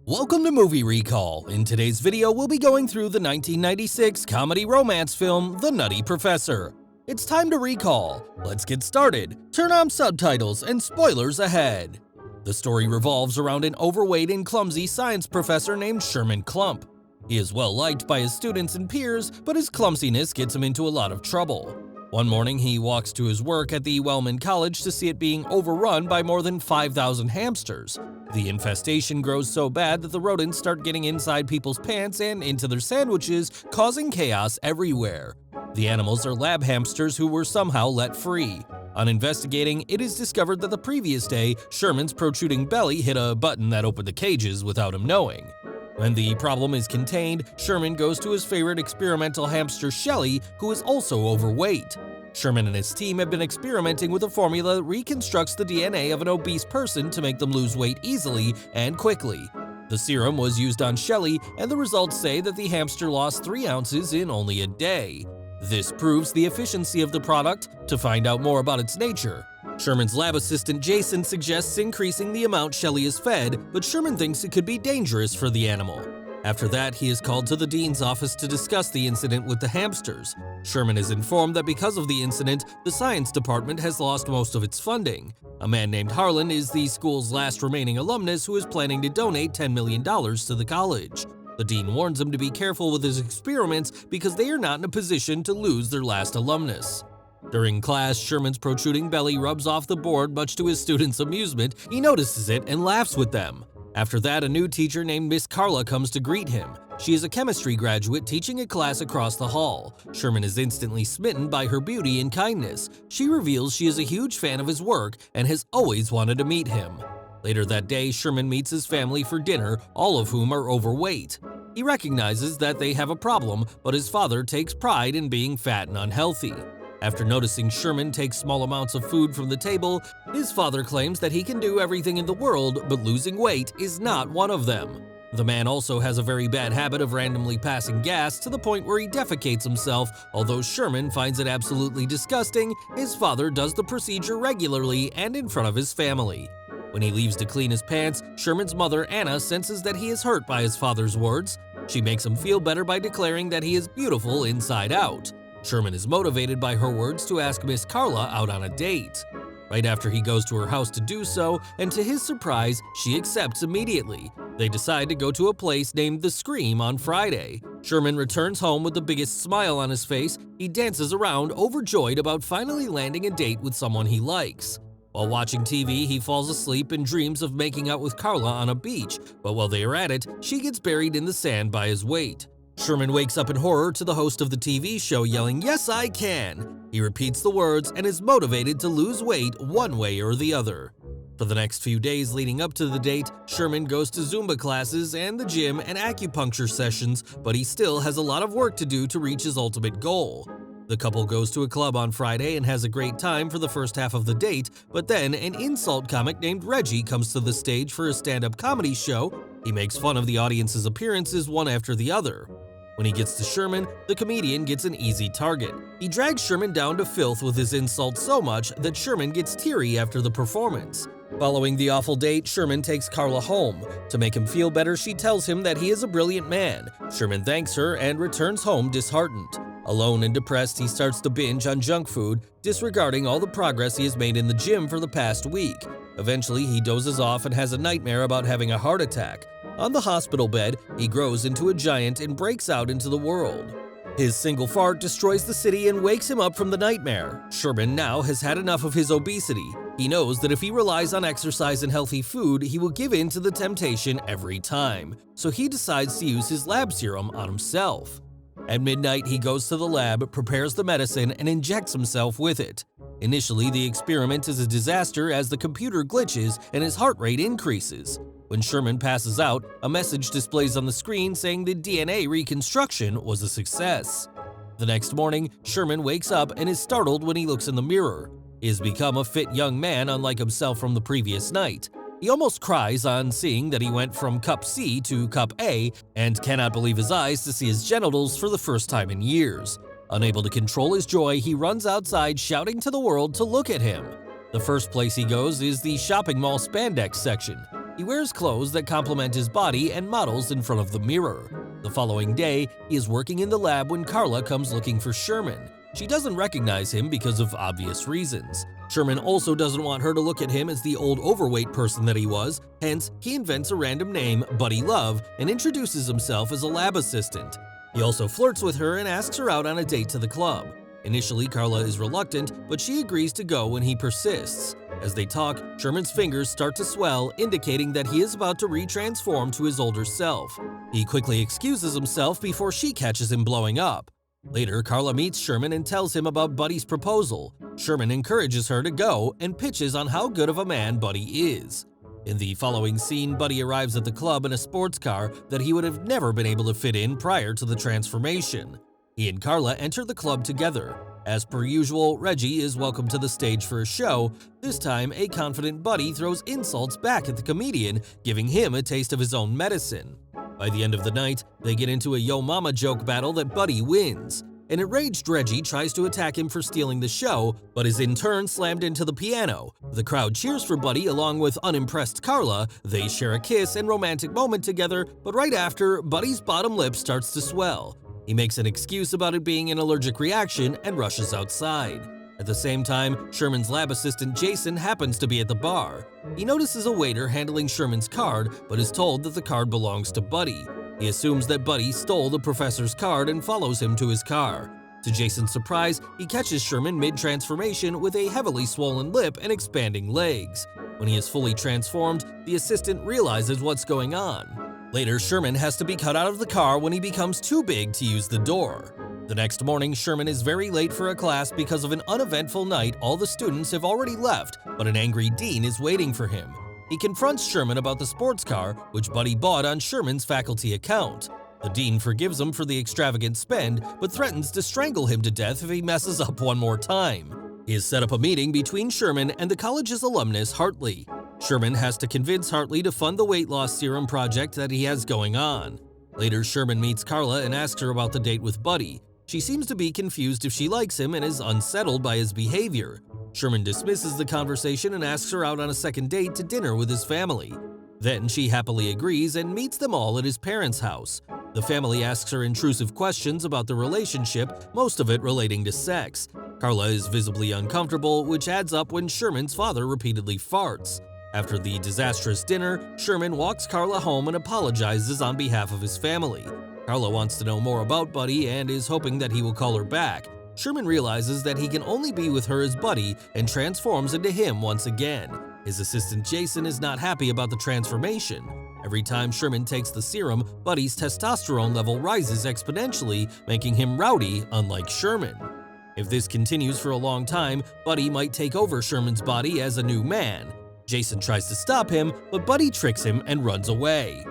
Welcome to Movie Recall. In today's video, we'll be going through the 1996 comedy romance film, The Nutty Professor. It's time to recall. Let's get started. Turn on subtitles and spoilers ahead. The story revolves around an overweight and clumsy science professor named Sherman Clump. He is well liked by his students and peers, but his clumsiness gets him into a lot of trouble. One morning, he walks to his work at the Wellman College to see it being overrun by more than 5,000 hamsters. The infestation grows so bad that the rodents start getting inside people's pants and into their sandwiches, causing chaos everywhere. The animals are lab hamsters who were somehow let free. On investigating, it is discovered that the previous day, Sherman's protruding belly hit a button that opened the cages without him knowing. When the problem is contained, Sherman goes to his favorite experimental hamster Shelly, who is also overweight. Sherman and his team have been experimenting with a formula that reconstructs the DNA of an obese person to make them lose weight easily and quickly. The serum was used on Shelly, and the results say that the hamster lost 3 ounces in only a day. This proves the efficiency of the product. To find out more about its nature, Sherman's lab assistant Jason suggests increasing the amount Shelly is fed, but Sherman thinks it could be dangerous for the animal. After that, he is called to the dean's office to discuss the incident with the hamsters. Sherman is informed that because of the incident, the science department has lost most of its funding. A man named Harlan is the school's last remaining alumnus who is planning to donate $10 million to the college. The dean warns him to be careful with his experiments because they are not in a position to lose their last alumnus. During class, Sherman's protruding belly rubs off the board much to his students' amusement. He notices it and laughs with them. After that, a new teacher named Miss Carla comes to greet him. She is a chemistry graduate teaching a class across the hall. Sherman is instantly smitten by her beauty and kindness. She reveals she is a huge fan of his work and has always wanted to meet him. Later that day, Sherman meets his family for dinner, all of whom are overweight. He recognizes that they have a problem, but his father takes pride in being fat and unhealthy. After noticing Sherman take small amounts of food from the table, his father claims that he can do everything in the world, but losing weight is not one of them. The man also has a very bad habit of randomly passing gas to the point where he defecates himself. Although Sherman finds it absolutely disgusting, his father does the procedure regularly and in front of his family. When he leaves to clean his pants, Sherman's mother, Anna, senses that he is hurt by his father's words. She makes him feel better by declaring that he is beautiful inside out. Sherman is motivated by her words to ask Miss Carla out on a date. Right after he goes to her house to do so, and to his surprise, she accepts immediately. They decide to go to a place named The Scream on Friday. Sherman returns home with the biggest smile on his face. He dances around, overjoyed about finally landing a date with someone he likes. While watching TV, he falls asleep and dreams of making out with Carla on a beach, but while they are at it, she gets buried in the sand by his weight. Sherman wakes up in horror to the host of the TV show yelling, "Yes, I can!" He repeats the words and is motivated to lose weight one way or the other. For the next few days leading up to the date, Sherman goes to Zumba classes and the gym and acupuncture sessions, but he still has a lot of work to do to reach his ultimate goal. The couple goes to a club on Friday and has a great time for the first half of the date, but then an insult comic named Reggie comes to the stage for a stand-up comedy show. He makes fun of the audience's appearances one after the other. When he gets to Sherman, the comedian gets an easy target. He drags Sherman down to filth with his insults so much that Sherman gets teary after the performance. Following the awful date, Sherman takes Carla home. To make him feel better, she tells him that he is a brilliant man. Sherman thanks her and returns home disheartened. Alone and depressed, he starts to binge on junk food, disregarding all the progress he has made in the gym for the past week. Eventually, he dozes off and has a nightmare about having a heart attack. On the hospital bed, he grows into a giant and breaks out into the world. His single fart destroys the city and wakes him up from the nightmare. Sherman now has had enough of his obesity. He knows that if he relies on exercise and healthy food, he will give in to the temptation every time. So he decides to use his lab serum on himself. At midnight, he goes to the lab, prepares the medicine, and injects himself with it. Initially, the experiment is a disaster as the computer glitches and his heart rate increases. When Sherman passes out, a message displays on the screen saying the DNA reconstruction was a success. The next morning, Sherman wakes up and is startled when he looks in the mirror. He has become a fit young man unlike himself from the previous night. He almost cries on seeing that he went from cup C to cup A and cannot believe his eyes to see his genitals for the first time in years. Unable to control his joy, he runs outside shouting to the world to look at him. The first place he goes is the shopping mall spandex section. He wears clothes that complement his body and models in front of the mirror. The following day, he is working in the lab when Carla comes looking for Sherman. She doesn't recognize him because of obvious reasons. Sherman also doesn't want her to look at him as the old overweight person that he was, hence he invents a random name, Buddy Love, and introduces himself as a lab assistant. He also flirts with her and asks her out on a date to the club. Initially, Carla is reluctant, but she agrees to go when he persists. As they talk, Sherman's fingers start to swell, indicating that he is about to retransform to his older self. He quickly excuses himself before she catches him blowing up. Later, Carla meets Sherman and tells him about Buddy's proposal. Sherman encourages her to go and pitches on how good of a man Buddy is. In the following scene, Buddy arrives at the club in a sports car that he would have never been able to fit in prior to the transformation. He and Carla enter the club together. As per usual, Reggie is welcomed to the stage for a show. This time, a confident Buddy throws insults back at the comedian, giving him a taste of his own medicine. By the end of the night, they get into a Yo Mama joke battle that Buddy wins. An enraged Reggie tries to attack him for stealing the show, but is in turn slammed into the piano. The crowd cheers for Buddy along with unimpressed Carla. They share a kiss and romantic moment together, but right after, Buddy's bottom lip starts to swell. He makes an excuse about it being an allergic reaction and rushes outside. At the same time, Sherman's lab assistant Jason happens to be at the bar. He notices a waiter handling Sherman's card, but is told that the card belongs to Buddy. He assumes that Buddy stole the professor's card and follows him to his car. To Jason's surprise, he catches Sherman mid-transformation with a heavily swollen lip and expanding legs. When he is fully transformed, the assistant realizes what's going on. Later, Sherman has to be cut out of the car when he becomes too big to use the door. The next morning, Sherman is very late for a class because of an uneventful night. All the students have already left, but an angry dean is waiting for him. He confronts Sherman about the sports car, which Buddy bought on Sherman's faculty account. The dean forgives him for the extravagant spend, but threatens to strangle him to death if he messes up one more time. He has set up a meeting between Sherman and the college's alumnus, Hartley. Sherman has to convince Hartley to fund the weight loss serum project that he has going on. Later, Sherman meets Carla and asks her about the date with Buddy. She seems to be confused if she likes him and is unsettled by his behavior. Sherman dismisses the conversation and asks her out on a second date to dinner with his family. Then she happily agrees and meets them all at his parents' house. The family asks her intrusive questions about the relationship, most of it relating to sex. Carla is visibly uncomfortable, which adds up when Sherman's father repeatedly farts. After the disastrous dinner, Sherman walks Carla home and apologizes on behalf of his family. Carla wants to know more about Buddy and is hoping that he will call her back. Sherman realizes that he can only be with her as Buddy and transforms into him once again. His assistant Jason is not happy about the transformation. Every time Sherman takes the serum, Buddy's testosterone level rises exponentially, making him rowdy, unlike Sherman. If this continues for a long time, Buddy might take over Sherman's body as a new man. Jason tries to stop him, but Buddy tricks him and runs away.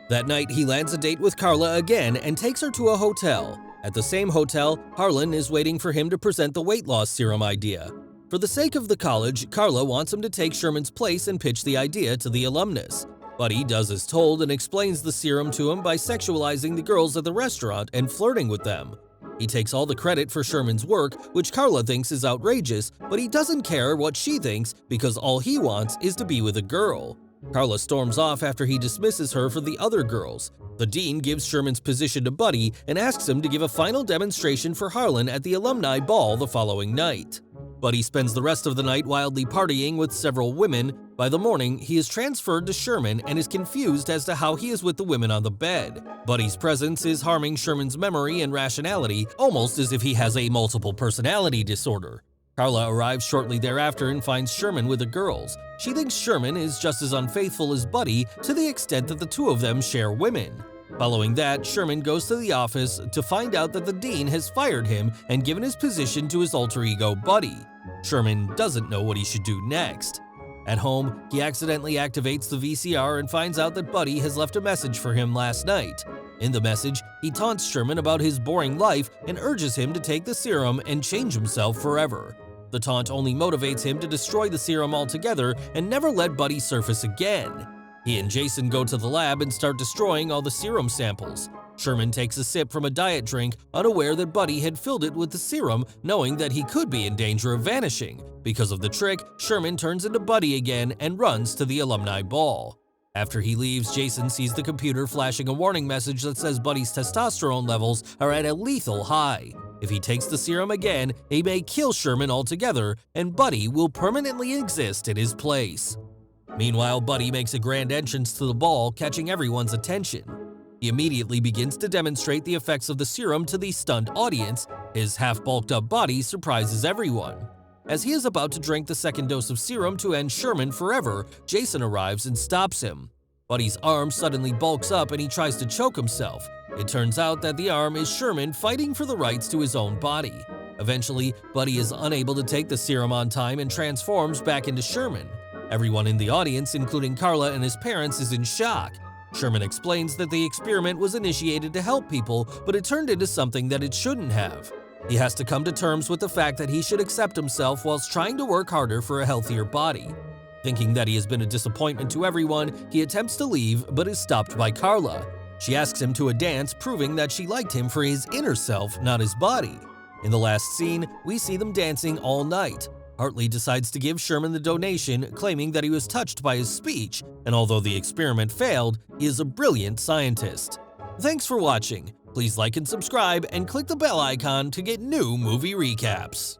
That night, he lands a date with Carla again and takes her to a hotel. At the same hotel, Harlan is waiting for him to present the weight loss serum idea. For the sake of the college, Carla wants him to take Sherman's place and pitch the idea to the alumnus. Buddy does as told and explains the serum to him by sexualizing the girls at the restaurant and flirting with them. He takes all the credit for Sherman's work, which Carla thinks is outrageous, but he doesn't care what she thinks because all he wants is to be with a girl. Carla storms off after he dismisses her for the other girls. The dean gives Sherman's position to Buddy and asks him to give a final demonstration for Harlan at the alumni ball the following night. Buddy spends the rest of the night wildly partying with several women. By the morning, he is transferred to Sherman and is confused as to how he is with the women on the bed. Buddy's presence is harming Sherman's memory and rationality, almost as if he has a multiple personality disorder. Carla arrives shortly thereafter and finds Sherman with the girls. She thinks Sherman is just as unfaithful as Buddy to the extent that the two of them share women. Following that, Sherman goes to the office to find out that the dean has fired him and given his position to his alter ego Buddy. Sherman doesn't know what he should do next. At home, he accidentally activates the VCR and finds out that Buddy has left a message for him last night. In the message, he taunts Sherman about his boring life and urges him to take the serum and change himself forever. The taunt only motivates him to destroy the serum altogether and never let Buddy surface again. He and Jason go to the lab and start destroying all the serum samples. Sherman takes a sip from a diet drink, unaware that Buddy had filled it with the serum, knowing that he could be in danger of vanishing. Because of the trick, Sherman turns into Buddy again and runs to the alumni ball. After he leaves, Jason sees the computer flashing a warning message that says Buddy's testosterone levels are at a lethal high. If he takes the serum again, he may kill Sherman altogether, and Buddy will permanently exist in his place. Meanwhile, Buddy makes a grand entrance to the ball, catching everyone's attention. He immediately begins to demonstrate the effects of the serum to the stunned audience. His half-bulked-up body surprises everyone. As he is about to drink the second dose of serum to end Sherman forever, Jason arrives and stops him. Buddy's arm suddenly bulks up and he tries to choke himself. It turns out that the arm is Sherman fighting for the rights to his own body. Eventually, Buddy is unable to take the serum on time and transforms back into Sherman. Everyone in the audience, including Carla and his parents, is in shock. Sherman explains that the experiment was initiated to help people, but it turned into something that it shouldn't have. He has to come to terms with the fact that he should accept himself whilst trying to work harder for a healthier body. Thinking that he has been a disappointment to everyone, he attempts to leave but is stopped by Carla. She asks him to a dance, proving that she liked him for his inner self, not his body. In the last scene, we see them dancing all night. Hartley decides to give Sherman the donation, claiming that he was touched by his speech, and although the experiment failed, he is a brilliant scientist. Thanks for watching. Please like and subscribe and click the bell icon to get new movie recaps.